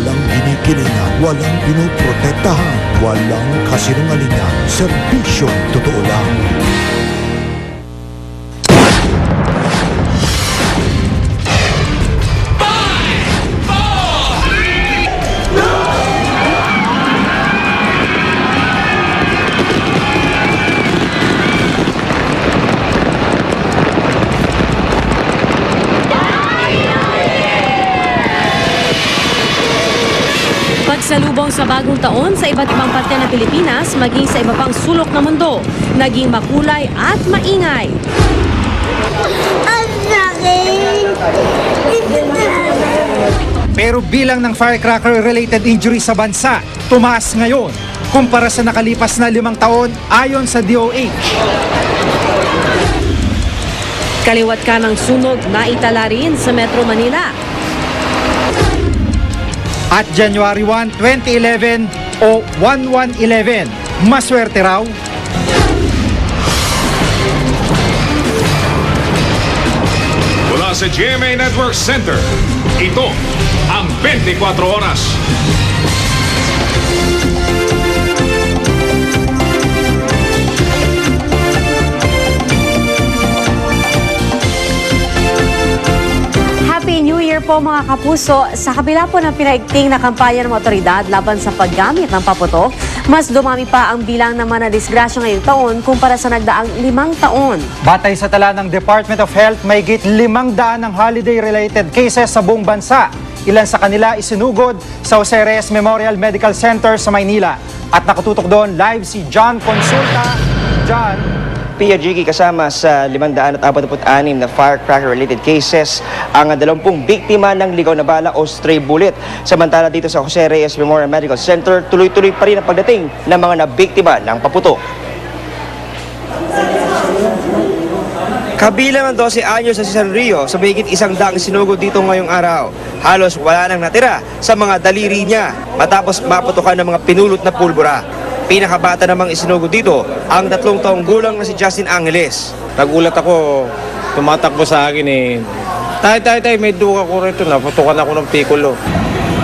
walang ginikilingan, walang pinoprotektahan, walang kasinungalingan, serbisyong totoo lang. Pagsalubong sa bagong taon sa iba't ibang parte ng Pilipinas, maging sa iba pang sulok ng mundo, naging makulay at maingay. Pero bilang ng firecracker-related injury sa bansa, tumaas ngayon kumpara sa nakalipas na 5 taon ayon sa DOH. Kaliwat ka ng sunog na itala rin sa Metro Manila. At January 1, 2011 o 1111, maswerte raw. Mula sa GMA Network Center, ito ang 24 Oras. Happy New Year po mga kapuso. Sa kabila po ng pinaigting na kampanya ng mga otoridad laban sa paggamit ng paputok, mas dumami pa ang bilang ng mga nadisgrasya ngayong taon kumpara sa nagdaang 5 taon. Batay sa tala ng Department of Health, may higit 500 ng holiday-related cases sa buong bansa. Ilan sa kanila isinugod sa Jose Reyes Memorial Medical Center sa Maynila. At nakatutok doon live si John Consulta. John. Pia Jiggy, kasama sa 546 na firecracker-related cases ang 20 biktima ng ligaw na bala o stray bullet. Samantala dito sa Jose Reyes Memorial Medical Center, tuloy-tuloy pa rin ang pagdating ng mga nabiktima ng paputok. Kabilang ng 12 anyos sa si San Rio sa mahigit 100 sinugod dito ngayong araw. Halos wala nang natira sa mga daliri niya matapos maputukan ng mga pinulot na pulbura. Pinakabata namang isinugod dito ang 3 taong gulang na si Justin Angeles. Nagulat ako, tumatakbo sa akin Tay, may duka ko rito, naputukan ako ng pikulo.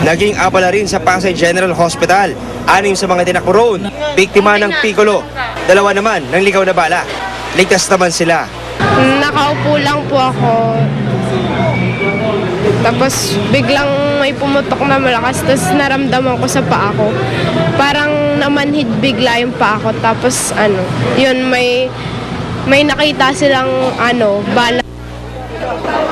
Naging abala rin sa Pasay General Hospital. 6 sa mga tinakbo roon, biktima ng pikulo. 2 naman ng ligaw na bala. Ligtas naman sila. Nakaupo lang po ako. Tapos biglang may pumutok na malakas, tapos naramdaman ko sa paa ko. Parang namanhid bigla yung paa ko. Tapos yun may nakita silang bala.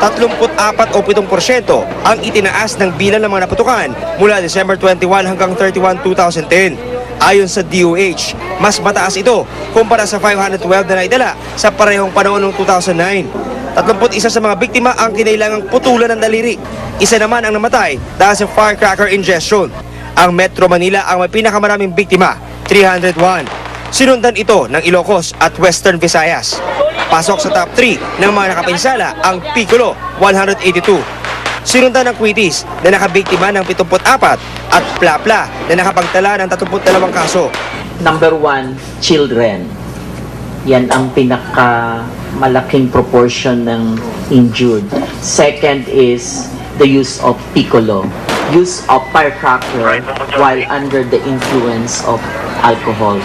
34 o 7% ang itinaas ng bilang ng mga naputukan mula December 21 hanggang 31, 2010. Ayon sa DOH, mas mataas ito kumpara sa 512 na naidala sa parehong panahon noong 2009. 31 sa mga biktima ang kinailangang putulan ng daliri. 1 naman ang namatay dahil sa firecracker ingestion. Ang Metro Manila ang may pinakamaraming biktima, 301. Sinundan ito ng Ilocos at Western Visayas. Pasok sa top 3 ng mga nakapinsala ang Piccolo, 182. Sinundan ng Quitis na nakabiktima ng 74 at Plapla na nakapagtala ng 32 kaso. Number 1, children. Yan ang pinakamalaking proportion ng injured. Second is the use of piccolo. Use of firecracker while under the influence of alcohol.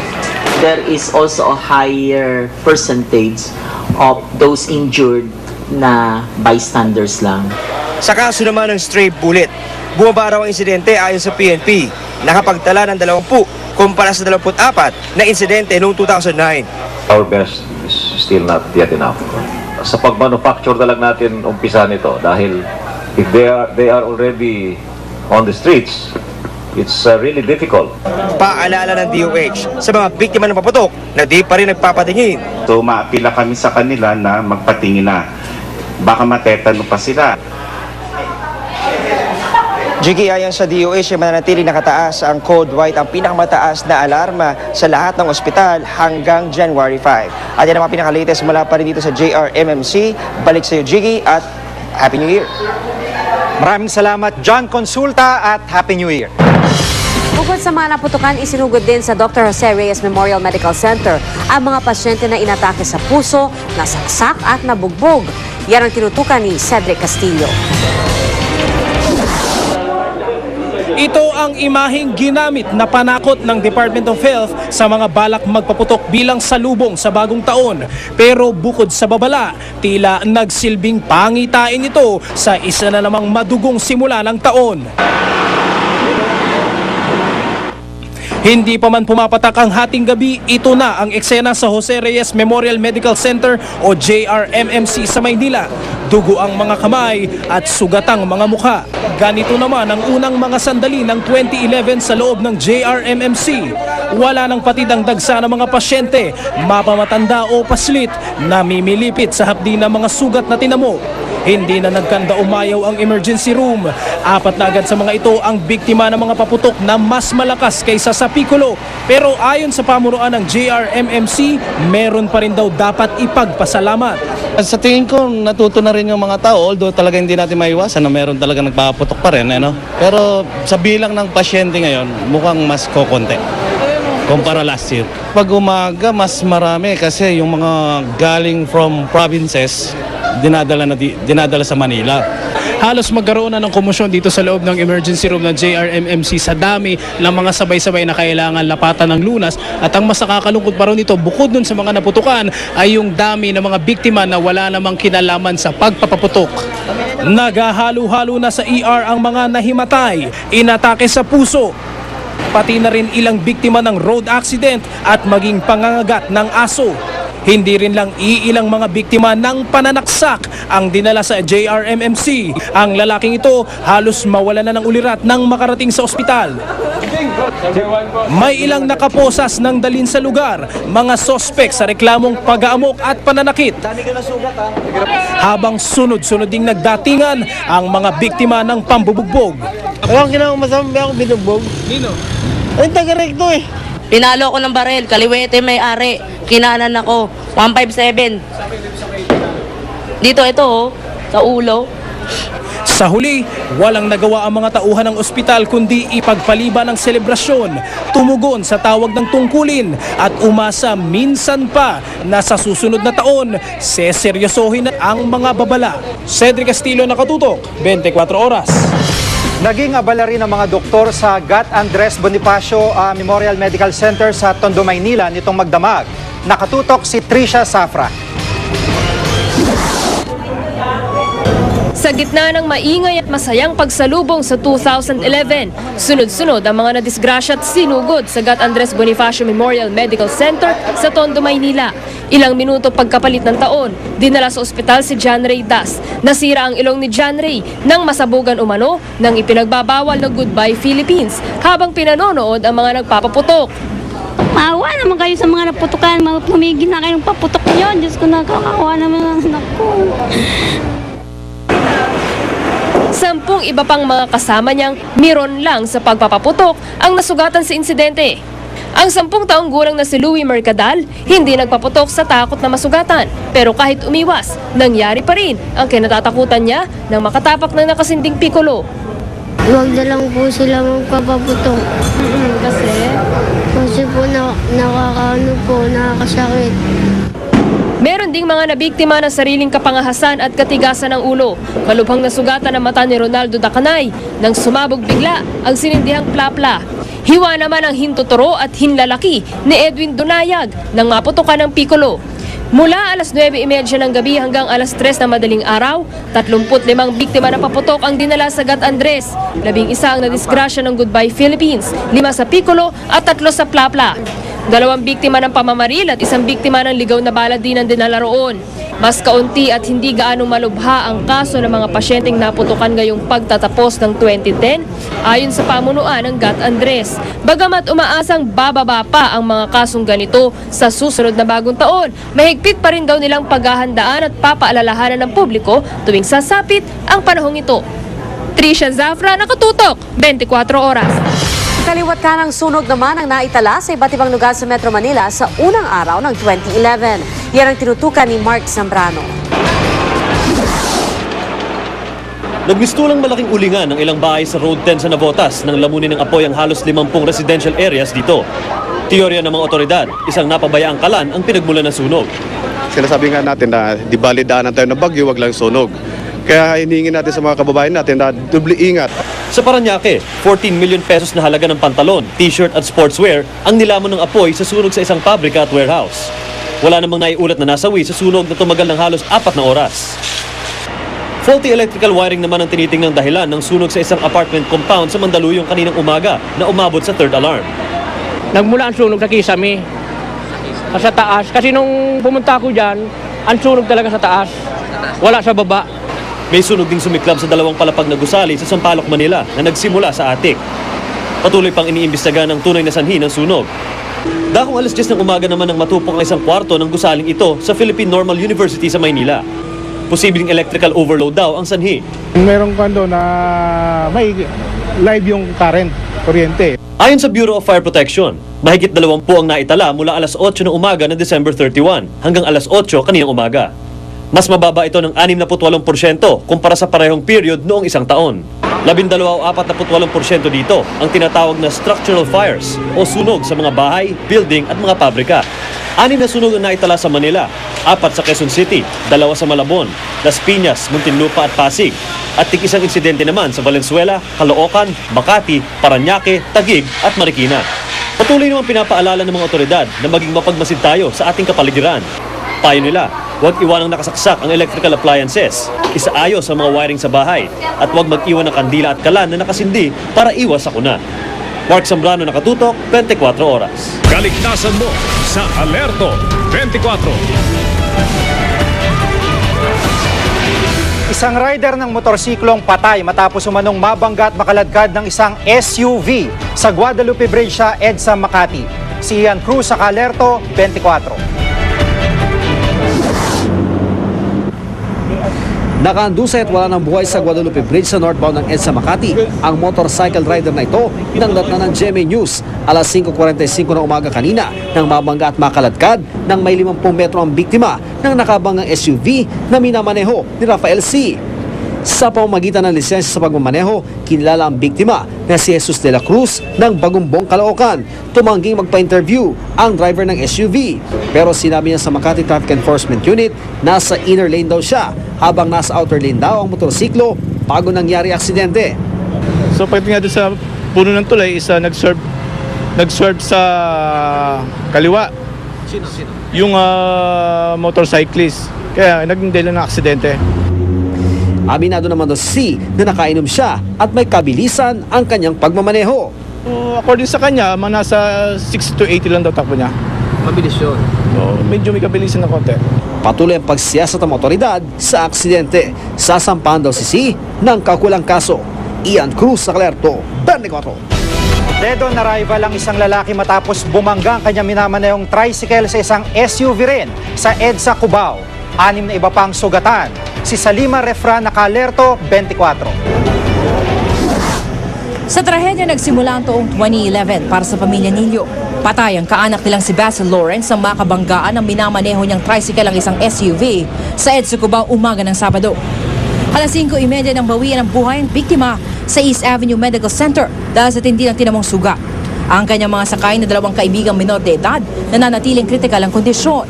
There is also a higher percentage of those injured na bystanders lang. Sa kaso naman ng stray bullet, bumaba raw ang insidente ayon sa PNP. Nakapagtala ng 20 kumpara sa 24 na insidente noong 2009. Our best is still not yet enough. Sa pag-manufacture na lang natin umpisa nito dahil if they are already on the streets, it's really difficult. Paalala ng DOH sa mga biktima ng paputok na di pa rin nagpapatingin. So maapila kami sa kanila na magpatingin na. Baka matetano pa sila. Jiggy, ayon sa DOH, mananatili nakataas ang Code White, ang pinakamataas na alarma sa lahat ng ospital hanggang January 5. At yan ang mga pinakalatest mula pa rin dito sa JRMMC. Balik sa iyo, Jiggy, at Happy New Year. Maraming salamat, John Consulta, at Happy New Year. Bukod sa mga naputukan, isinugod din sa Dr. Jose Reyes Memorial Medical Center ang mga pasyente na inatake sa puso, nasaksak at nabugbog. Yan ang tinutukan ni Cedric Castillo. Ito ang imaheng ginamit na panakot ng Department of Health sa mga balak magpaputok bilang salubong sa bagong taon. Pero bukod sa babala, tila nagsilbing pangitain ito sa isa na namang madugong simula ng taon. Hindi pa man pumapatak ang hating gabi, ito na ang eksena sa Jose Reyes Memorial Medical Center o JRMMC sa Maynila. Dugo ang mga kamay at sugatang mga mukha. Ganito naman ang unang mga sandali ng 2011 sa loob ng JRMMC. Wala nang patid ang dagsa ng mga pasyente, mapamatanda o paslit, namimilipit sa hapdi ng mga sugat na tinamo. Hindi na nagkanda umayaw ang emergency room. 4 na agad sa mga ito ang biktima ng mga paputok na mas malakas kaysa sa Piccolo. Pero ayon sa pamunuan ng JRMMC, meron pa rin daw dapat ipagpasalamat. Sa tingin ko, natuto na rin yung mga tao, although talaga hindi natin maiwasan na meron talaga nagpaputok pa rin. Pero sa bilang ng pasyente ngayon, mukhang mas kokonti kumpara last year. Pag umaga, mas marami kasi yung mga galing from provinces, dinadala sa Manila. Halos magkaroon na ng komosyon dito sa loob ng emergency room ng JRMMC sa dami ng mga sabay-sabay na kailangan lapatan ng lunas. At ang mas nakakalungkot pa rin nito, bukod dun sa mga naputukan, ay yung dami ng mga biktima na wala namang kinalaman sa pagpapaputok. Naghahalo-halo na sa ER ang mga nahimatay, inatake sa puso, pati na rin ilang biktima ng road accident at maging pangangagat ng aso. Hindi rin lang iilang mga biktima ng pananaksak ang dinala sa JRMMC. Ang lalaking ito halos mawala na ng ulirat nang makarating sa ospital. May ilang nakaposas ng dalhin sa lugar, mga sospek sa reklamong pag-aamok at pananakit. Habang sunod-sunod ding nagdatingan ang mga biktima ng pambubugbog. Walang ginawang masama, ako binugbog. Nino? Ay, taga-recto eh. Pinalo ko ng baril, kaliwete may ari, kinanan ako, 157. Dito ito sa ulo. Sa huli, walang nagawa ang mga tauhan ng ospital kundi ipagpaliban ng selebrasyon, tumugon sa tawag ng tungkulin at umasa minsan pa na sa susunod na taon, seseryosohin ang mga babala. Cedric Castillo, Nakatutok, 24 Oras. Naging abala rin ang mga doktor sa Gat Andres Bonifacio Memorial Medical Center sa Tondo, Maynila nitong magdamag. Nakatutok si Trisha Safra. Sa gitna ng maingay at masayang pagsalubong sa 2011, sunod-sunod ang mga nadisgrasya at sinugod sa Gat Andres Bonifacio Memorial Medical Center sa Tondo, Maynila. Ilang minuto pagkapalit ng taon, dinala sa ospital si John Ray Das. Nasira ang ilong ni John Ray nang masabugan umano ng ipinagbabawal na Goodbye Philippines habang pinanonood ang mga nagpapaputok. Maawa naman kayo sa mga naputukan. Pumigil na kayo ng paputok nyo. Diyos ko, nakakawa naman ang anak ko. 10 iba pang mga kasama niyang miron lang sa pagpapaputok ang nasugatan sa insidente. Ang 10 taong gulang na si Louie Mercadal hindi nagpaputok sa takot na masugatan. Pero kahit umiwas, nangyari pa rin ang kinatatakutan niya nang makatapak ng nakasinding Piccolo. Huwag na lang po sila magpapaputok. Kasi po nakakasakit. Meron ding mga nabiktima ng sariling kapangahasan at katigasan ng ulo. Malubhang nasugatan ang mata ni Ronaldo Dacanay nang sumabog bigla ang sinindihang plapla. Hiwa naman ang hintuturo at hinlalaki ni Edwin Dunayag nang maputukan ng Piccolo. Mula alas 9:30 ng gabi hanggang alas 3 ng madaling araw, 35 biktima na paputok ang dinala sa Gat Andres. 11 ang nadisgrasya ng Goodbye Philippines, 5 sa Piccolo at 3 sa Plapla. 2 biktima ng pamamaril at 1 biktima ng ligaw na bala din ang dinala roon. Mas kaunti at hindi gaanong malubha ang kaso ng mga pasyenteng naputukan ngayong pagtatapos ng 2010 ayon sa pamunuan ng Gat Andres. Bagamat umaasang bababa pa ang mga kasong ganito sa susunod na bagong taon, mahigpit pa rin daw nilang paghahandaan at papaalalahanan ng publiko tuwing sasapit ang panahong ito. Trisha Zafra, Nakatutok, 24 Oras. Kaliwat ka ng sunog naman ang naitala sa iba't ibang lugar sa Metro Manila sa unang araw ng 2011. Yan ang tinutukan ni Mark Zambrano. Nagmistulang malaking ulingan ng ilang bahay sa Road 10 sa Navotas nang lamunin ng apoy ang halos 50 residential areas dito. Teorya ng mga otoridad, isang napabayaang kalan ang pinagmulan ng sunog. Sinasabi nga natin na di bali daanan tayo ng bagyo, wag lang sunog. Kaya hinihingi natin sa mga kababayan natin na dubli ingat. Sa Parañaque, 14 million pesos na halaga ng pantalon, t-shirt at sportswear ang nilamon ng apoy sa sunog sa isang pabrika at warehouse. Wala namang naiulat na nasawi sa sunog na tumagal ng halos 4 na oras. Faulty electrical wiring naman ang tinitingnang dahilan ng sunog sa isang apartment compound sa Mandaluyong kaninang umaga na umabot sa 3rd alarm. Nagmula ang sunog sa kisame, sa taas. Kasi nung pumunta ako dyan, ang sunog talaga sa taas. Wala sa baba. May sunog ding sumiklab sa 2 palapag na gusali sa Sampaloc, Manila na nagsimula sa attic. Patuloy pang iniimbestigahan ng tunay na sanhi ng sunog. Dakong alas 10 ng umaga naman ang matupok ang isang kwarto ng gusaling ito sa Philippine Normal University sa Maynila. Posibleng electrical overload daw ang sanhi. Meron kando na may live yung current, kuryente. Ayon sa Bureau of Fire Protection, mahigit 20 ang naitala mula alas 8 ng umaga ng December 31 hanggang alas 8 kaninang umaga. Mas mababa ito ng 68% kumpara sa parehong period noong isang taon. 12 o 48% dito ang tinatawag na structural fires o sunog sa mga bahay, building at mga pabrika. 6 na sunog ang naitala sa Manila, 4 sa Quezon City, 2 sa Malabon, Las Piñas, Muntinlupa at Pasig, at tig-isang insidente naman sa Valenzuela, Caloocan, Makati, Parañaque, Taguig at Marikina. Patuloy naman pinapaalala ng mga otoridad na maging mapagmasid tayo sa ating kapaligiran. Payo nila, huwag iwanang nakasaksak ang electrical appliances, isaayos ang mga wiring sa bahay, at huwag mag-iwan ng kandila at kalan na nakasindi para iwas sakuna. Mark Zambrano, nakatutok, 24 oras. Kaligtasan mo sa Alerto 24. Isang rider ng motorsiklong patay matapos umanong mabangga at makaladkad ng isang SUV sa Guadalupe Bridge sa EDSA, Makati. Si Ian Cruz sa Alerto 24. Nakaandusay at wala ng buhay sa Guadalupe Bridge sa northbound ng EDSA Makati. Ang motorcycle rider na ito, pinanggat na ng GMA News alas 5:45 ng umaga kanina nang mabangga at makaladkad ng may 50 metro ang biktima ng nakabanggang SUV na minamaneho ni Rafael C. Sa pamamagitan ng lisensya sa pagmamaneho, kinilala ang biktima na si Jesus de la Cruz ng Bagumbong, Caloocan. Tumangging magpa-interview ang driver ng SUV. Pero sinabi niya sa Makati Traffic Enforcement Unit, nasa inner lane daw siya, habang nasa outer lane daw ang motorsiklo bago nangyari aksidente. So pagdating doon sa puno ng tulay, isa nag-swerve sa kaliwa. Sino? Yung motorcyclist. Kaya naging dahilan ng aksidente. Aminado naman daw si na nakainom siya at may kabilisan ang kanyang pagmamaneho. According sa kanya, nasa 60 to 80 lang daw takbo niya. Mabilis yun. So, medyo may kabilisan ng konti. Patuloy ang pagsiyasat ng otoridad sa aksidente. Sasampahan daw si C ng kakulang kaso. Ian Cruz sa Alerto 24. Dead on arrival ang isang lalaki matapos bumangga ang kanyang minamanehong tricycle sa isang SUV rin sa EDSA, Cubao. 6 na iba pang sugatan. Si Salima Refran na Alerto 24. Sa trahedya nagsimula ang taong 2011 para sa pamilya Nilio. Patay ang kaanak nilang si Basil Lawrence ang makabanggaan ng minamaneho niyang tricycle ang isang SUV sa EDSA, Cubao umaga ng Sabado. Alas 5:30 ng bawian ang buhay ng biktima sa East Avenue Medical Center dahil sa tindi ng tinamong sugat. Ang kanyang mga sakay na 2 kaibigang minor de edad nananatiling kritikal ang kondisyon.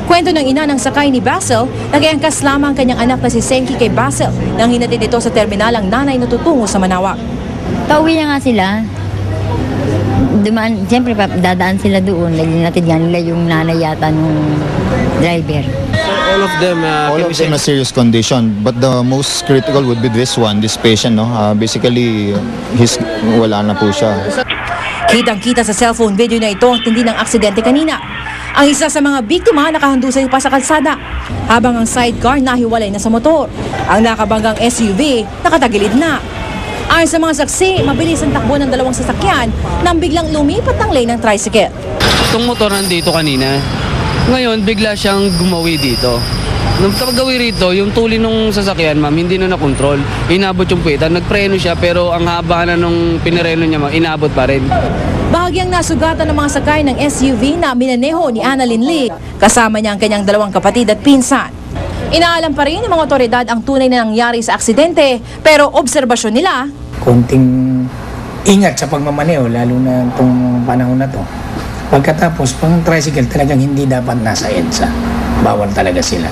Kwento ng ina ng sakay ni Basil, nag-iangkas lamang ang kanyang anak na si Senki kay Basil nang hinatid ito sa terminal ang nanay na tutungo sa Manaoag. Pauwi na nga sila. Dumaan, siyempre dadaan sila doon. Nalinatid nga nila yung nanay yata nung driver. All of them are serious condition, but the most critical would be this patient, no? Basically, wala na po siya. Kitang-kita sa cellphone video na ito ang tindi ng aksidente kanina. Ang isa sa mga biktima nakahandusay pa sa kalsada, habang ang sidecar nahiwalay na sa motor. Ang nakabanggang SUV nakatagilid na. Ayon sa mga saksi, mabilis ang takbo ng 2 sasakyan nang biglang lumipat ang lane ng tricycle. Itong motor nandito kanina. Ngayon, bigla siyang gumawi dito. Nung paggawi rito, yung tuli nung sasakyan, ma'am, hindi na nakontrol. Inabot yung puwitan. Nagpreno siya, pero ang haba na nung pinireno niya, ma'am, inabot pa rin. Bahagyang nasugatan ng mga sakay ng SUV na minaneho ni Annalyn Lee. Kasama niya ang kanyang 2 kapatid at pinsan. Inaalam pa rin ng mga otoridad ang tunay na nangyari sa aksidente, pero obserbasyon nila, konting ingat sa pagmamaneho, lalo na itong panahon na to. Pagkatapos, pang tricycle talagang hindi dapat nasa EDSA. Bawal talaga sila.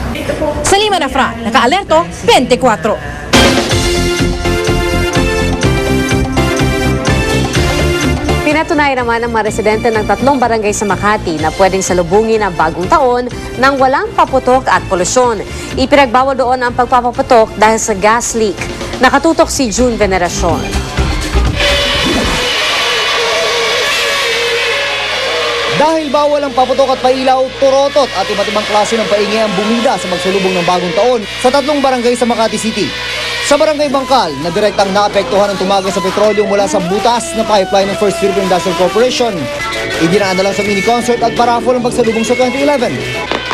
Salima Refran, Alerto 24. Pinatunayan naman ng mga residente ng 3 barangay sa Makati na pwedeng salubungin ang bagong taon nang walang paputok at polusyon. Ipinagbawal doon ang pagpapaputok dahil sa gas leak. Nakatutok si June Veneracion. Dahil bawal ang paputok at pailaw, turotot at iba't ibang klase ng paingay ang bumida sa magsulubong ng bagong taon sa 3 barangay sa Makati City. Sa Barangay Bangkal, na direktang naapektuhan ng tumagas sa petrolyo mula sa butas na pipeline ng First Philippine Industrial Corporation. Idinaan na lang sa mini-concert at paraffol ang pagsalubong sa 2011.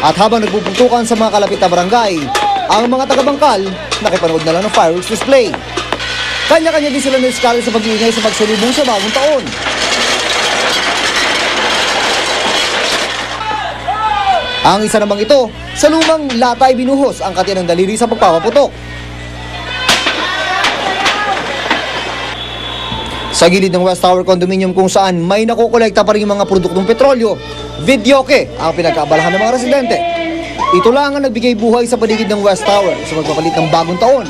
At habang nagpupuntukan sa mga kalapit na barangay, ang mga taga-Bangkal nakipanood na lang ng fireworks display. Kanya-kanya din sila na-discard sa pag-iingay sa pagsalubong sa bagong taon. Ang isa namang ito, sa lumang lata ay binuhos ang katiyan ng daliri sa pagpapaputok. Sa gilid ng West Tower Condominium kung saan may nakukolekta pa rin yung mga produktong petrolyo, videoke ang pinagkaabalahan ng mga residente. Ito lang ang nagbigay buhay sa paligid ng West Tower sa pagpapalit ng bagong taon.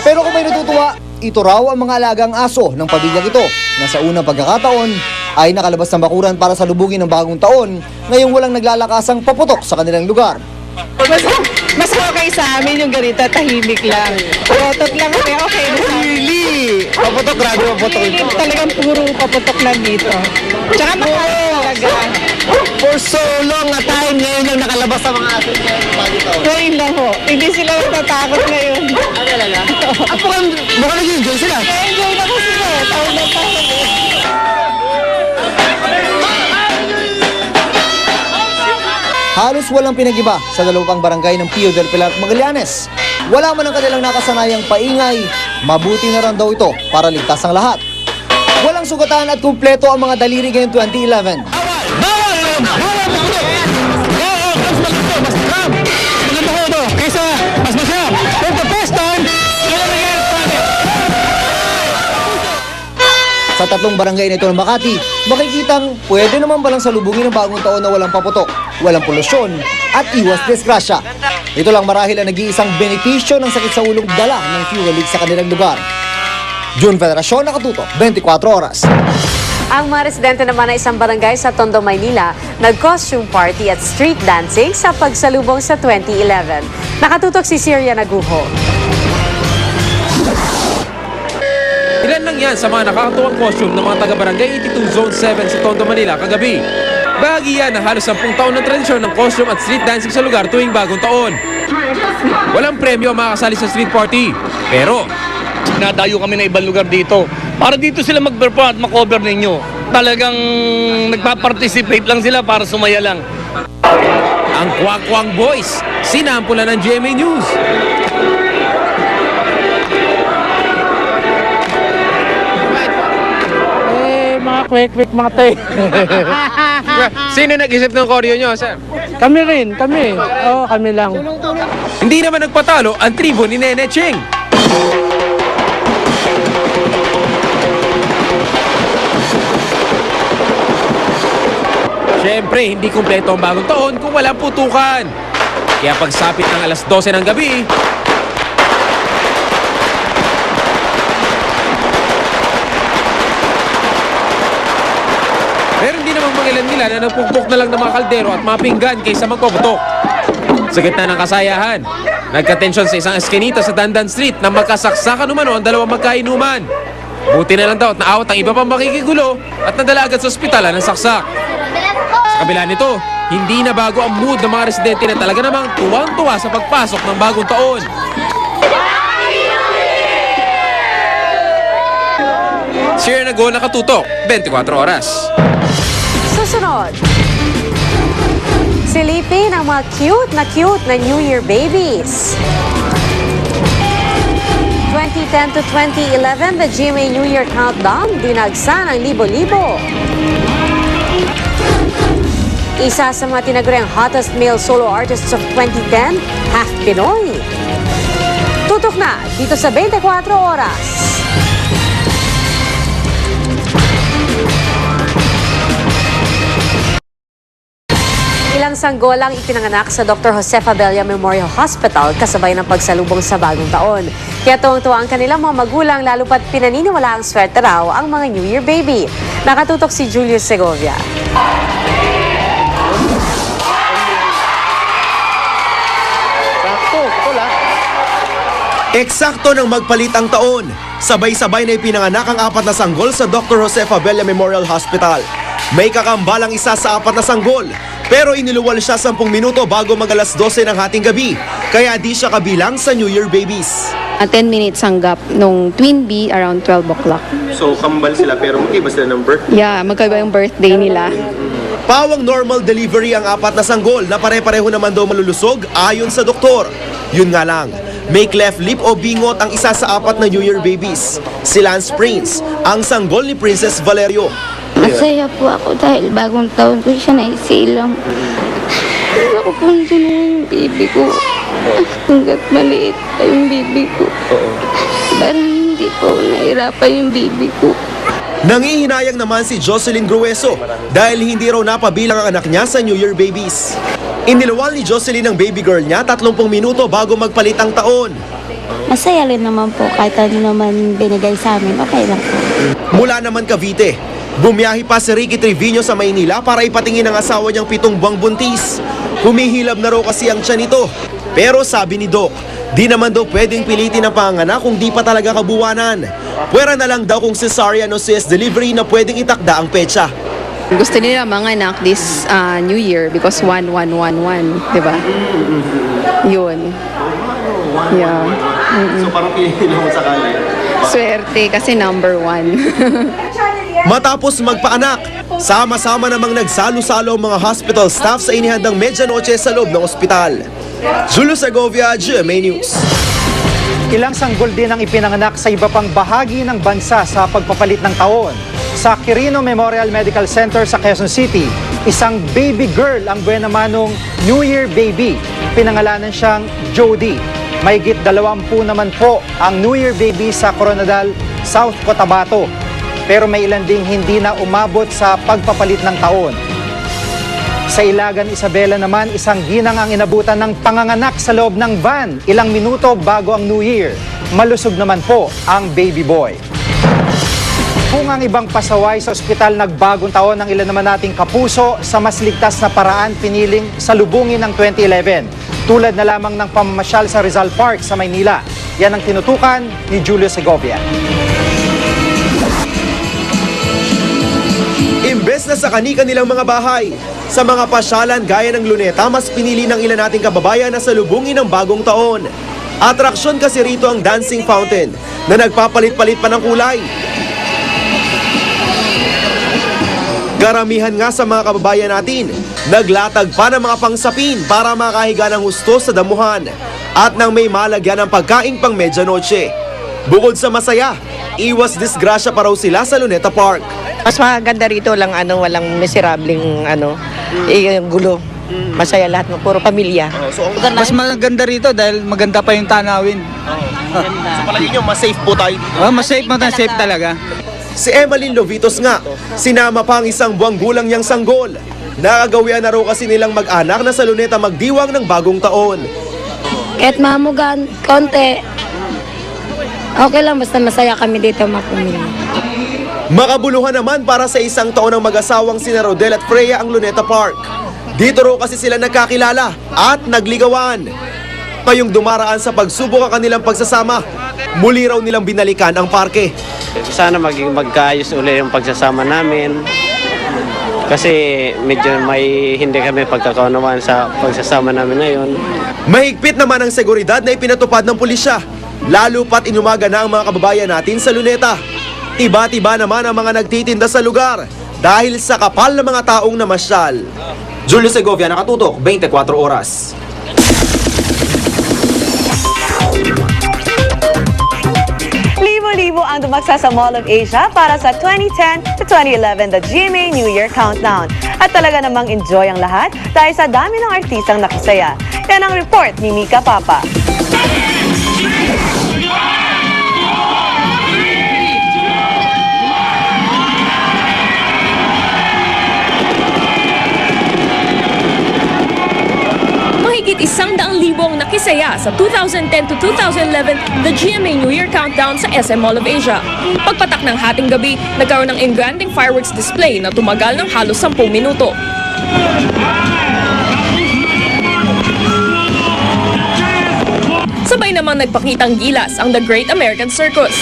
Pero kung may natutuwa, ito raw ang mga alagang aso ng pamilyang ito na sa unang pagkakataon ay nakalabas ng bakuran para salubungin ng bagong taon ngayong walang naglalakasang paputok sa kanilang lugar. Mas okay sa amin yung ganito, tahimik lang. Paputok lang kami, okay na sa amin. Really? Paputok, grabe paputok ito. Talagang puro paputok lang dito. Tsaka makakita talaga. For so long na time, ngayon lang nakalabas sa mga aso niya ng bagong taon. Ngayon lang ho. Hindi sila natatakot ngayon. Talaga? At baka nag-enjoy sila? Enjoy na ko sila. Taon na taon eh. Halos walang pinag-iba sa 2 barangay ng Pio del Pilar, Magallanes. Wala man ang kanilang nakasanayang paingay, mabuti na rin daw ito para ligtas ang lahat. Walang sugatan at kumpleto ang mga daliri ngayong 2011. Sa 3 barangay na ito ng Makati, makikitang pwede naman palang salubungin ng bagong taon na walang paputok, walang polusyon, at iwas disgrasya. Ito lang marahil ang nag-iisang benepisyo ng sakit sa ulong dala ng fuel leak sa kanilang lugar. June Veneracion, nakatutok, 24 oras. Ang mga residente naman ng isang barangay sa Tondo, Maynila, nag-costume party at street dancing sa pagsalubong sa 2011. Nakatutok si Syria Naguho. Ilan lang yan sa mga nakakatuwang costume ng mga taga-barangay 82 Zone 7 sa Tondo, Manila kagabi. Bahagi yan ng halos 10 taon ng tradisyon ng costume at street dancing sa lugar tuwing bagong taon. Walang premyo ang makakasali sa street party. Pero nadayo kami na ibang lugar dito para dito sila mag-perform at makover ninyo. Talagang nagpa-participate lang sila para sumaya lang. Ang Kwak-Kwang Boys, sinampulan ng GMA News. Mga quick mga tay. Sino nag-isip ng choreo nyo, sir? Kami rin, kami. Oo, kami lang. Hindi naman nagpatalo ang tribo ni Nene Ching. Siyempre, hindi kumpleto ang bagong taon kung walang putukan. Kaya pagsapit ng alas 12 ng gabi, pero hindi namang mangilan nila na nagpukpok na lang ng mga kaldero at mga pinggan kaysa magpaputok. Sa gitna ng kasayahan, nagka-tensyon sa isang eskinita sa Dandan Street na magkasaksakan umano ang 2 magkainuman. Buti na lang daw at naawat ang iba pang makikigulo at nadala agad sa ospitalan ng saksak. Sa kabila nito, hindi na bago ang mood ng mga residente na talaga namang tuwang-tuwa sa pagpasok ng bagong taon. Share na go, nakatutok, 24 oras. Susunod, silipin ang mga cute na New Year babies. 2010 to 2011, the GMA New Year Countdown, dinagsa ng libo-libo. Isa sa mga tinaguriang hottest male solo artists of 2010, half Pinoy. Tutok na dito sa 24 oras. Ilang sanggol ang ipinanganak sa Dr. Josefa Abella Memorial Hospital kasabay ng pagsalubong sa bagong taon. Kaya tuwang-tuwa ang kanilang mga magulang lalo pat pinaniniwala ang swerte raw ang mga New Year baby. Nakatutok si Julius Segovia. Eksakto nang magpalit ang taon, sabay-sabay na ipinanganak ang 4 na sanggol sa Dr. Josefa Abella Memorial Hospital. May kakambalang isa sa 4 na sanggol, pero iniluwal siya 10 minuto bago mag-alas 12 ng hating gabi, kaya di siya kabilang sa New Year babies. 10 minutes ang gap nung twin B around 12 o'clock. So kambal sila pero magkaiba sila ng birth? Yeah, magkaiba yung birthday nila. Pawang normal delivery ang 4 na sanggol na pare-pareho naman daw malulusog ayon sa doktor. Yun nga lang, may cleft lip o bingot ang isa sa 4 na New Year babies. Si Lance Prince, ang sanggol ni Princess Valerio. Masaya po ako dahil bagong taon ko siya naisilang. Ako po yung baby ko. Hanggat maliit pa yung baby ko. Parang hindi po nahirapan yung baby ko. Nangihinayang naman si Jocelyn Grueso dahil hindi raw napabilang ang anak niya sa New Year babies. Iniluwal ni Jocelyn ang baby girl niya 30 minuto bago magpalit ang taon. Masaya rin naman po kahit ano naman binigay sa amin. Okay lang po. Mula naman Cavite, bumiyahe pa si Ricky Trevino sa Maynila para ipatingin ang asawa niyang 7 buwang buntis. Humihilab na raw kasi ang tiyan nito. Pero sabi ni Doc, di naman daw pwedeng pilitin ang panganak kung di pa talaga kabuwanan. Pwera na lang daw kung cesarean o CS delivery na pwedeng itakda ang petsa. Gusto nila manganak this New Year because 1111, di ba? Yun. Yeah. So parang pinili mo sakali? Swerte kasi number 1. Matapos magpaanak, sama-sama namang nagsalo-salo ang mga hospital staff sa inihandang medianoche sa loob ng ospital. Julius Segovia, GMA News. Ilang sanggol din ang ipinanganak sa iba pang bahagi ng bansa sa pagpapalit ng taon. Sa Quirino Memorial Medical Center sa Quezon City, isang baby girl ang buena manong New Year baby. Pinangalanan siyang Jody. Mahigit 20 naman po ang New Year baby sa Coronadal, South Cotabato. Pero may ilan ding hindi na umabot sa pagpapalit ng taon. Sa Ilagan, Isabela naman, isang ginang ang inabutan ng panganganak sa loob ng van ilang minuto bago ang New Year. Malusog naman po ang baby boy. Kung ang ibang pasaway sa ospital nagbagong taon ng ilan naman nating kapuso, sa mas ligtas na paraan piniling salubungin ng 2011. Tulad na lamang ng pamamasyal sa Rizal Park sa Maynila. Yan ang tinutukan ni Julio Segovia. Imbes na sa kani-kanilang mga bahay, sa mga pasyalan gaya ng Luneta, mas pinili ng ilan nating kababayan na salubungin ng bagong taon. Atraksyon kasi rito ang dancing fountain na nagpapalit-palit pa ng kulay. Karamihan nga sa mga kababayan natin, naglatag pa ng mga pangsapin para makahiga ng husto sa damuhan at nang may malagyan ng pagkaing pang medianoche. Bukod sa masaya, iwas disgrasya pa raw sila sa Luneta Park. Mas maganda rito lang walang miserableng gulo. Masaya lahat, puro pamilya. Mas maganda rito dahil maganda pa yung tanawin. So palagi nyo, mas safe po tayo dito? Mas safe talaga. Si Emeline Lovitos nga, sinama pa ang isang buwang gulang niyang sanggol. Nakagawian na raw kasi nilang mag-anak na sa Luneta magdiwang ng bagong taon. Kahit mamugan, konti. Okay lang, basta masaya kami dito mga pamilya. Makabuluhan naman para sa isang taon ng mag-asawang sina Rodel at Freya ang Luneta Park. Dito raw kasi sila nagkakilala at nagligawan. Ngayong dumaraan sa pagsubok ang kanilang pagsasama, muli raw nilang binalikan ang parke. Sana magkaayos uli yung pagsasama namin. Kasi medyo may hindi kami pagkakaunawan sa pagsasama namin ngayon. Mahigpit naman ang seguridad na ipinatupad ng pulisya, lalo pat inumaga na ang mga kababayan natin sa Luneta. Tiba-tiba naman ang mga nagtitinda sa lugar dahil sa kapal ng mga taong namasyal. Julio Segovia, Nakatutok, 24 Oras. Libo-libo ang dumaksa sa Mall of Asia para sa 2010 to 2011 The GMA New Year Countdown. At talaga namang enjoy ang lahat dahil sa dami ng artistang nakisaya. Yan ang report ni Mika Papa. Nagsaya sa 2010 to 2011 The GMA New Year Countdown sa SM Mall of Asia. Pagpatak ng hating gabi, nagkaroon ng engranding fireworks display na tumagal ng halos 10 minuto. Sabay namang nagpakitang gilas ang The Great American Circus.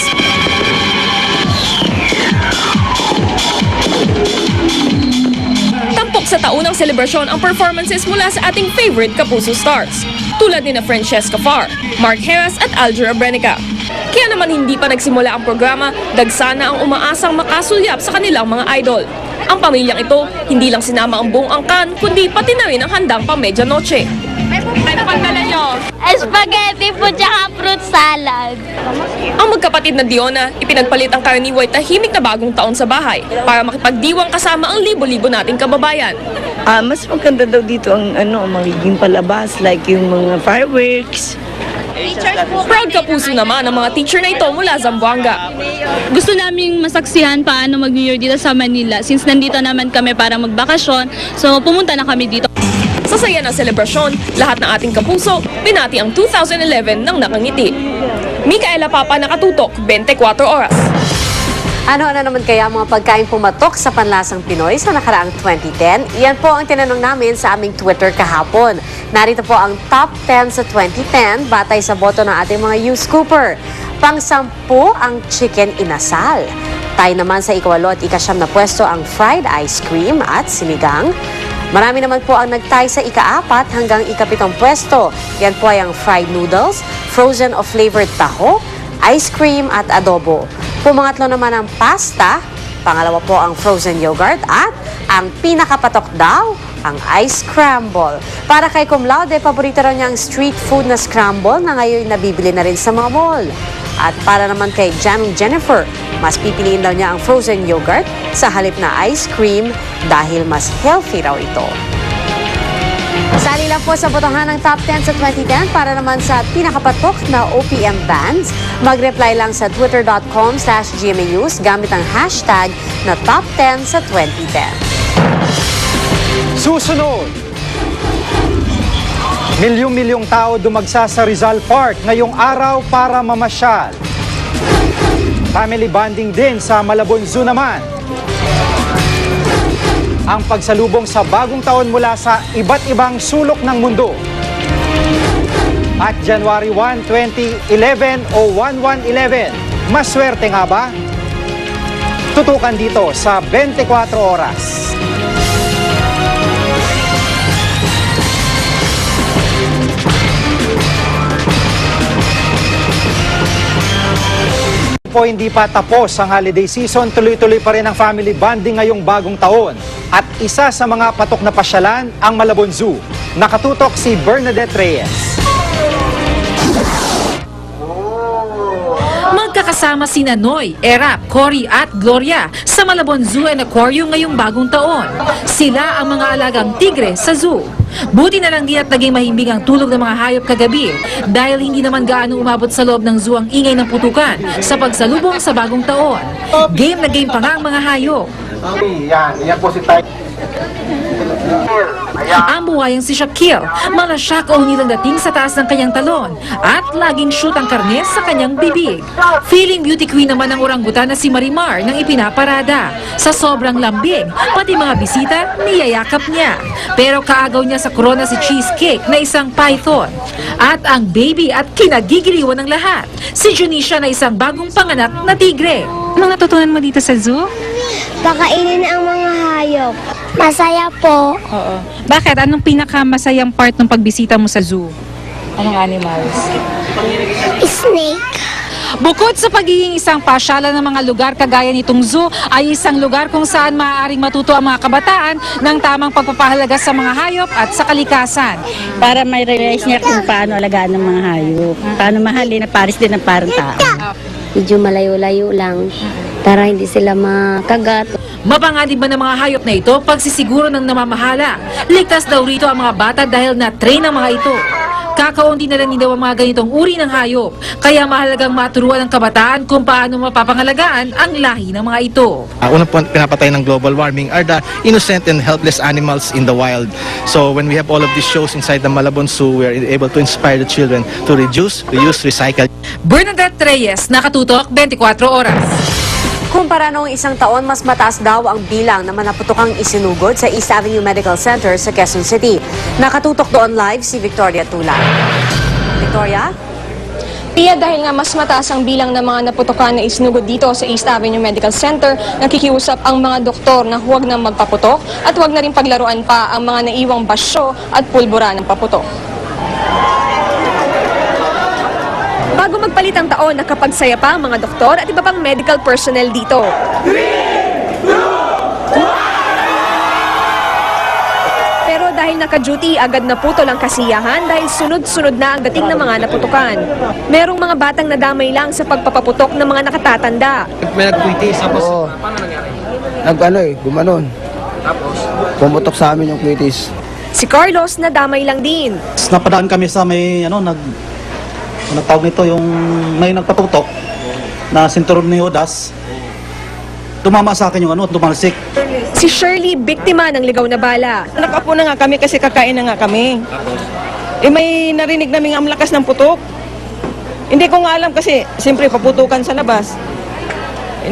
Tampok sa taunang selebrasyon ang performances mula sa ating favorite Kapuso stars, tulad ni na Francesca Farr, Mark Heras at Aljura Brenica. Kaya naman hindi pa nagsimula ang programa, dagsana ang umaasang makasulyap sa kanilang mga idol. Ang pamilyang ito, hindi lang sinama ang buong angkan, kundi pati na rin ang handang pang-medyanoche. Ano pagdala nyo? Spaghetti po tsaka fruit salad. Ang magkapatid na Diona, ipinagpalit ang karaniway tahimik na bagong taon sa bahay para makipagdiwang kasama ang libo-libo nating kababayan. Mas maganda daw dito ang magiging palabas, like yung mga fireworks. Proud Kapuso naman ang mga teacher na ito mula Zamboanga. Gusto naming masaksihan paano mag-New Year dito sa Manila since nandito naman kami para magbakasyon. So pumunta na kami dito. Sa saya ng selebrasyon, lahat ng ating kapuso, binati ang 2011 ng nakangiti. Micaela Papa, Nakatutok, 24 Oras. Ano-ano naman kaya mga pagkain pumatok sa panlasang Pinoy sa nakaraang 2010? Iyan po ang tinanong namin sa aming Twitter kahapon. Narito po ang top 10 sa 2010 batay sa boto ng ating mga U-Scooper. Pang-10 ang chicken inasal. Tayo naman sa ika-8 at ika-9 na pwesto ang fried ice cream at sinigang. Marami naman po ang nagtay sa ika-4 hanggang ika-7 pwesto. Yan po ay ang fried noodles, frozen o flavored taho, ice cream at adobo. Pumangatlo naman ang pasta, pangalawa po ang frozen yogurt at ang pinakapatok daw, ang ice scramble. Para kay Cum Laude, paborito raw niya ang street food na scramble na ngayon nabibili na rin sa mga mall. At para naman kay Janong Jennifer, mas pipiliin daw niya ang frozen yogurt sa halip na ice cream dahil mas healthy raw ito. Sali lang po sa botohan ng top 10 sa 2010 para naman sa pinakapatok na OPM bands. Mag-reply lang sa twitter.com/GMA News gamit ang hashtag na top 10 sa 2010. Susunod! Milyong-milyong tao dumagsa sa Rizal Park ngayong araw para mamasyal. Family bonding din sa Malabon Zoo naman. Ang pagsalubong sa bagong taon mula sa iba't ibang sulok ng mundo. At January 1, 2011 o 1111, maswerte nga ba? Tutukan dito sa 24 Oras. Po hindi pa tapos ang holiday season, tuloy-tuloy pa rin ang family bonding ngayong bagong taon. At isa sa mga patok na pasyalan, ang Malabon Zoo. Nakatutok si Bernadette Reyes. Magkakasama sina Noy, Erap, Cory at Gloria sa Malabon Zoo and Aquarium ngayong bagong taon. Sila ang mga alagang tigre sa zoo. Buti na lang di at naging mahimbing ang tulog ng mga hayop kagabi dahil hindi naman gaano umabot sa loob ng zoo ang ingay ng putukan sa pagsalubong sa bagong taon. Game na game pa nga ang mga hayop. Yan po si Tay. Ang buhayang si Shakir, malasyak o nilang dating sa taas ng kanyang talon at laging shoot ang karne sa kanyang bibig. Feeling beauty queen naman ang orangutan na si Marimar nang ipinaparada. Sa sobrang lambing, pati mga bisita niyayakap niya. Pero kaagaw niya sa corona si Cheesecake na isang python. At ang baby at kinagigiliwan ng lahat, si Junisha na isang bagong panganak na tigre. Anong natutunan mo dito sa zoo? Pakainin ang mga hayop. Masaya po. Oo. Bakit? Anong pinakamasayang part ng pagbisita mo sa zoo? Anong animals? Snake. Bukod sa pagiging isang pasyalan ng mga lugar kagaya nitong zoo, ay isang lugar kung saan maaaring matuto ang mga kabataan ng tamang pagpapahalaga sa mga hayop at sa kalikasan. Para may realize niya kung paano alagaan ng mga hayop, paano mahalin na pares din ng parang tao. Medyo malayo-layo lang para hindi sila makagat. Mapanganib ba ng mga hayop na ito pagsisiguro ng namamahala? Ligtas daw rito ang mga bata dahil na-train ang mga ito. Kakaunti na lang din daw ang mga ganitong uri ng hayop. Kaya mahalagang maturuan ng kabataan kung paano mapapangalagaan ang lahi ng mga ito. Unang pinapatay ng global warming are the innocent and helpless animals in the wild. So when we have all of these shows inside the Malabon Zoo, we are able to inspire the children to reduce, reuse, recycle. Bernadette Reyes, Nakatutok, 24 Oras. Kumpara noong isang taon, mas mataas daw ang bilang na manaputokang isinugod sa East Avenue Medical Center sa Quezon City. Nakatutok doon live si Victoria Tula. Victoria? Pia, dahil nga mas mataas ang bilang ng mga naputokan na isinugod dito sa East Avenue Medical Center, nakikiusap ang mga doktor na huwag na magpaputok at huwag na rin paglaruan pa ang mga naiwang basyo at pulbura ng paputok. Bago magpalit ang taon, nakapagsaya pa ang mga doktor at iba pang medical personnel dito. Pero dahil naka-duty, agad naputol ang kasiyahan dahil sunod-sunod na ang dating ng mga naputukan. Merong mga batang nadamay lang sa pagpapaputok ng mga nakatatanda. May nag-quitis. Oo. Gumanon. Tapos? Pumutok sa amin yung quitis. Si Carlos nadamay lang din. Napadaan kami sa may nagtawag nito yung may nagpaputok na sinturon ni Odas. Tumama sa akin yung tumalsik. Si Shirley, biktima ng ligaw na bala. Nakapo na nga kami kasi kakain na nga kami. May narinig namin ang lakas ng putok. Hindi ko nga alam kasi siyempre paputukan sa labas.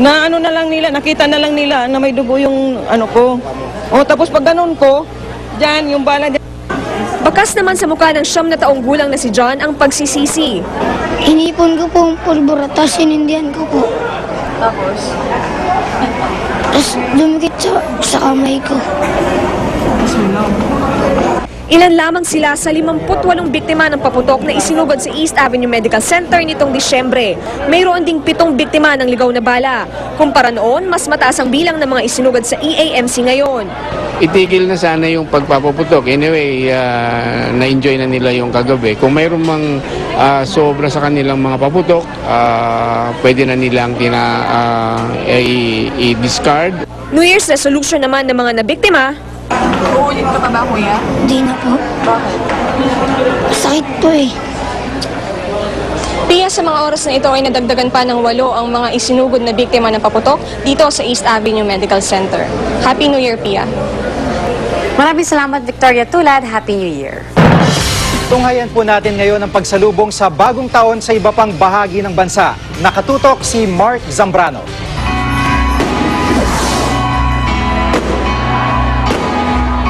Na na lang nila, nakita na lang nila na may dugo yung ko. Tapos pag ganun ko, dyan yung bala dyan. Bakas naman sa mukha ng 9 na taong gulang na si John ang pagsisisi. Inipon ko po ang pulbura, tapos sinindihan ko po. Tapos? Tapos dumikit sa kamay ko. Ilan lamang sila sa 58 biktima ng paputok na isinugod sa East Avenue Medical Center nitong Disyembre. Mayroon ding 7 biktima ng ligaw na bala. Kumpara noon, mas mataas ang bilang ng mga isinugod sa EAMC ngayon. Itigil na sana yung pagpapaputok. Anyway, na-enjoy na nila yung kagabi. Kung mayroon mang sobra sa kanilang mga paputok, pwede na nilang i-discard. New Year's resolution naman ng mga nabiktima. Uulit ka pa ba, kuya? Di na po. Bakit? Sakit po eh. Pia, sa mga oras na ito ay nadagdagan pa ng 8 ang mga isinugod na biktima ng paputok dito sa East Avenue Medical Center. Happy New Year, Pia. Maraming salamat, Victoria Tulad. Happy New Year. Tunghayan po natin ngayon ang pagsalubong sa bagong taon sa iba pang bahagi ng bansa. Nakatutok si Mark Zambrano.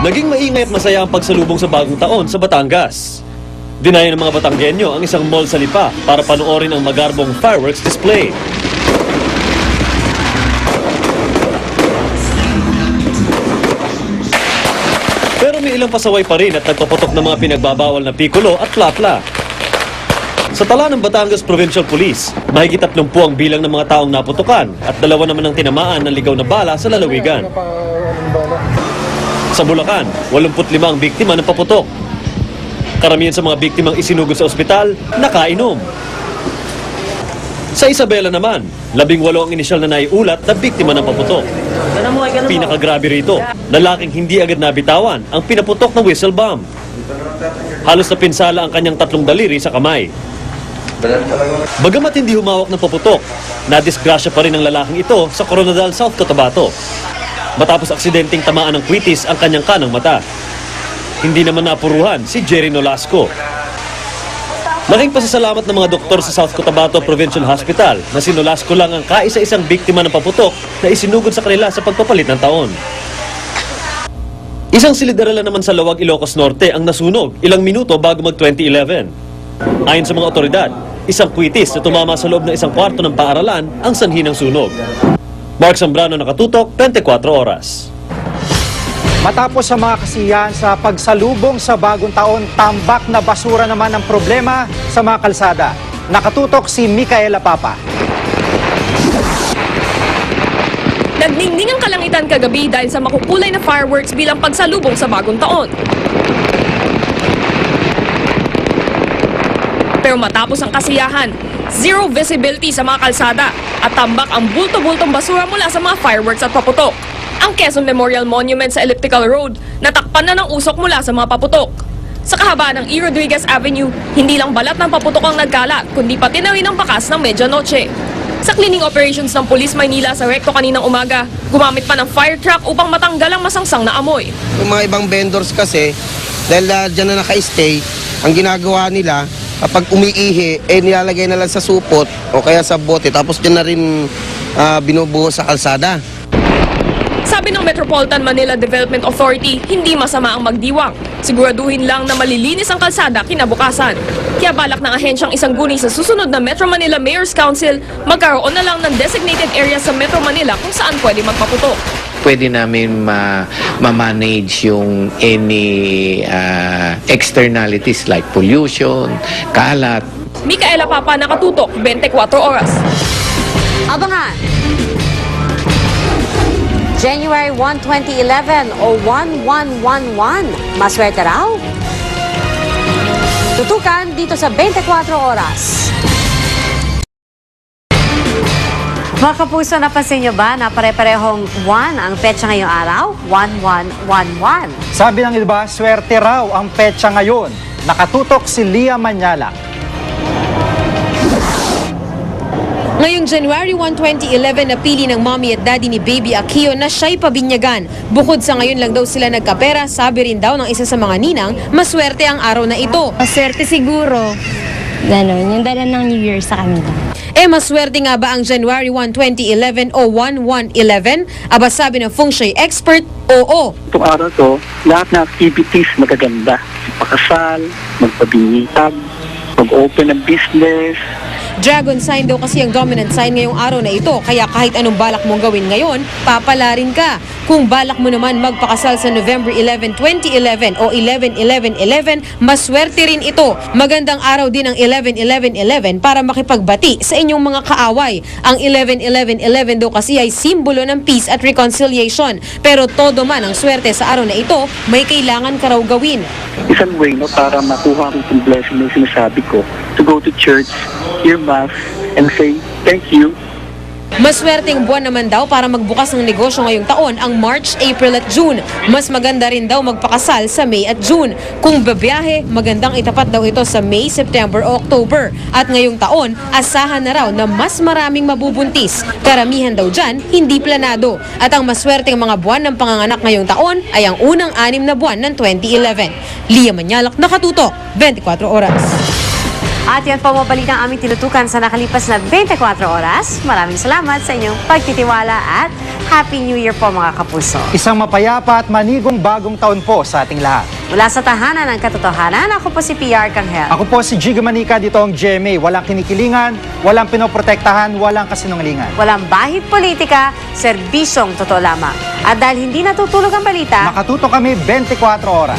Naging maingay at masaya ang pagsalubong sa bagong taon sa Batangas. Dinaya ng mga Batanggenyo ang isang mall sa Lipa para panoorin ang magarbong fireworks display. Pero may ilang pasaway pa rin at nagpaputok ng mga pinagbabawal na piccolo at plapla. Sa tala ng Batangas Provincial Police, mahigit 30 ang bilang ng mga taong naputukan at 2 naman ang tinamaan ng ligaw na bala sa lalawigan. Sa Bulacan, 85 ang biktima ng paputok. Karamihan sa mga biktimang isinugod sa ospital, nakainom. Sa Isabela naman, 18 ang inisyal na naiulat na biktima ng paputok. Pinakagrabe rito, lalaking hindi agad nabitawan ang pinaputok ng whistle bomb. Halos napinsala ang kanyang 3 daliri sa kamay. Bagamat hindi humawak ng paputok, nadisgrasya pa rin ang lalaking ito sa Coronadal, South Cotabato. Matapos aksidenteng tamaan ng kwitis ang kanyang kanang mata. Hindi naman napuruhan si Jerry Nolasco. Laking pasasalamat ng mga doktor sa South Cotabato Provincial Hospital na si Nolasco lang ang kaisa-isang biktima ng paputok na isinugod sa kanila sa pagpapalit ng taon. Isang silid-aralan naman sa Lawag, Ilocos Norte ang nasunog ilang minuto bago mag-2011. Ayon sa mga otoridad, isang kwitis na tumama sa loob ng isang kwarto ng paaralan ang sanhi ng sunog. Mark Zambrano, Nakatutok, 24 Oras. Matapos sa mga kasiyahan sa pagsalubong sa bagong taon, tambak na basura naman ang problema sa mga kalsada. Nakatutok si Micaela Papa. Nagdingding ang kalangitan kagabi dahil sa makukulay na fireworks bilang pagsalubong sa bagong taon. Pero matapos ang kasiyahan, zero visibility sa mga kalsada at tambak ang bulto-bultong basura mula sa mga fireworks at paputok. Ang Quezon Memorial Monument sa Elliptical Road natakpan na ng usok mula sa mga paputok. Sa kahabaan ng E. Rodriguez Avenue, hindi lang balat ng paputok ang nagkalat, kundi pati na rin ang bakas ng medianoche. Sa cleaning operations ng Police Maynila sa Recto kaninang umaga, gumamit pa ng fire truck upang matanggal ang masangsang na amoy. Yung mga ibang vendors kasi, dahil dyan na naka-stay, ang ginagawa nila, kapag umiihi, nilalagay na lang sa supot o kaya sa bote, tapos dyan na rin binubuhos sa kalsada. Sabi ng Metropolitan Manila Development Authority, hindi masama ang magdiwang. Siguraduhin lang na malilinis ang kalsada kinabukasan. Kaya balak ng ahensyang isang guni sa susunod na Metro Manila Mayor's Council, magkaroon na lang ng designated area sa Metro Manila kung saan pwede magpaputok. Pwede namin ma-manage yung any externalities like pollution, kalat. Micaela Papa, nakatutok, 24 oras. Abangan! January 1, 2011 o 1111, maswerte raw? Tutukan dito sa 24 oras. Mga kapuso, napansin nyo ba na pare-parehong 1 ang petsa ngayong araw? 1111. Sabi ng iba, swerte raw ang petsa ngayon. Nakatutok si Lia Manyala. Ngayong January 1, 2011, napili ng mommy at daddy ni Baby Akio na siya'y pabinyagan. Bukod sa ngayon lang daw sila nagkapera, sabi rin daw ng isa sa mga ninang, maswerte ang araw na ito. Maswerte siguro. Ganon, yung dala ng New Year sa kanila. Maswerte nga ba ang January 1, 2011 o 1111? Aba sabi ng feng shui expert, oo. Itong araw to, lahat na activities magaganda. Pakasal, magpabingitag, mag-open ng business. Dragon sign daw kasi ang dominant sign ngayong araw na ito, kaya kahit anong balak mong gawin ngayon, papala rin ka. Kung balak mo naman magpakasal sa November 11, 2011 o 11-11-11, maswerte rin ito. Magandang araw din ang 11-11-11 para makipagbati sa inyong mga kaaway. Ang 11-11-11 daw kasi ay simbolo ng peace at reconciliation. Pero todo man ang swerte sa araw na ito, may kailangan ka raw gawin. Isang way para makuha ko itong blessing na sinasabi ko, to go to church, hear mass, and say thank you. Maswerteng buwan naman daw para magbukas ng negosyo ngayong taon ang March, April at June. Mas maganda rin daw magpakasal sa May at June. Kung babiyahe, magandang itapat daw ito sa May, September o October. At ngayong taon, asahan na raw na mas maraming mabubuntis. Karamihan daw dyan, hindi planado. At ang maswerteng mga buwan ng panganganak ngayong taon ay ang unang 6 na buwan ng 2011. Lia Manyalak, nakatutok, 24 oras. At yan po mabalik ang aming tinutukan sa nakalipas na 24 oras. Maraming salamat sa inyong pagtitiwala at Happy New Year po mga kapuso. Isang mapayapa at manigong bagong taon po sa ating lahat. Mula sa tahanan ng katotohanan, ako po si PR Kanghel. Ako po si Jiga Manica, dito ang GMA. Walang kinikilingan, walang pinoprotektahan, walang kasinungalingan. Walang bahid politika, serbisyong totoo lamang. At dahil hindi natutulog ang balita, nakatutok kami 24 oras.